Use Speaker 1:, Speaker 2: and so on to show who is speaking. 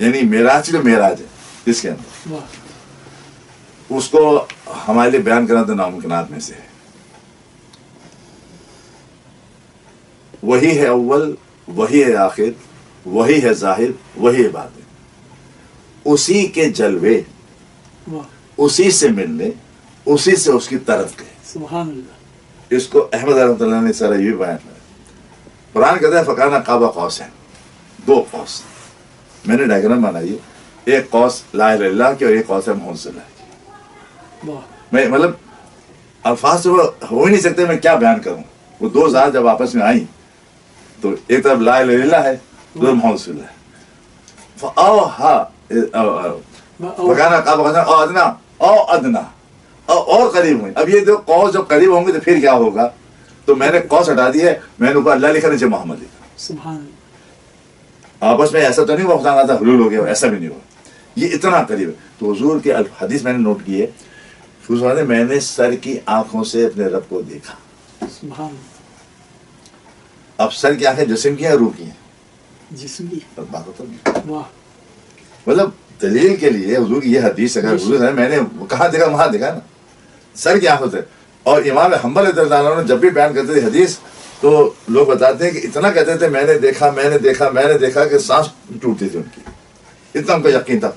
Speaker 1: یعنی معراج جو معراج ہے اس کے اندر اس کو ہمارے لیے بیان کرنا تو ناممکنات میں سے ہے. وہی ہے اول، وہی ہے آخر، وہی ہے ظاہر، وہی ہے باطن. اسی کے جلوے، اسی سے ملنے، اسی سے اس کی طرف گئے.
Speaker 2: سبحان اللہ.
Speaker 1: اس کو احمد رحمۃ اللہ نے سارا یہ بیان کیا. قرآن کہتا ہے فکانہ قاب قوسین، دو قوس. میں نے ڈائیگرام بنائی ہے، ایک قوس لا الہ الا اللہ کی اور ایک قوس ہے محمد صلی اللہ کی. میں مطلب الفاظ سے وہ ہو ہی نہیں سکتے میں کیا بیان کروں. وہ دو ذات جب آپس میں آئیں تو ایک طرف لا الہ الا اللہ ہے، دوسرا محمد صلی اللہ ہے. فکانہ قاب قوسین او ادنا، او ادنا، اور قریب ہوئیں. اب یہ دو قوس جب قریب ہوں گے تو پھر کیا ہوگا؟ تو میں نے قوس ہٹا دی ہے، میں نے اوپر اللہ لکھا نیچے محمد لکھا.
Speaker 2: سبحان اللہ.
Speaker 1: آپس میں ایسا تو نہیں ہوا خدا تھا حلول ہو گیا، ایسا بھی نہیں ہوا. یہ اتنا قریب ہے. تو حضور کے حدیث میں نے نوٹ کی ہے، حضور نے میں نے سر کی آنکھوں سے اپنے رب کو دیکھا.
Speaker 2: سبحان اللہ.
Speaker 1: اب سر کی آنکھیں جسم کی ہیں روح کی ہیں؟
Speaker 2: جسم کی.
Speaker 1: بات ہوتا
Speaker 2: واہ.
Speaker 1: مطلب دلیل کے لیے حضور کی یہ حدیث اگر حضور نے میں نے کہاں دیکھا وہاں دیکھا نا، سر کی آنکھوں سے. اور امام حنبل رضی اللہ عنہ جب بھی بیان کرتے تھے حدیث تو لوگ بتاتے ہیں کہ اتنا کہتے تھے میں نے دیکھا میں نے دیکھا میں نے دیکھا کہ سانس ٹوٹتی تھی ان کی، اتنا ان کو یقین تھا.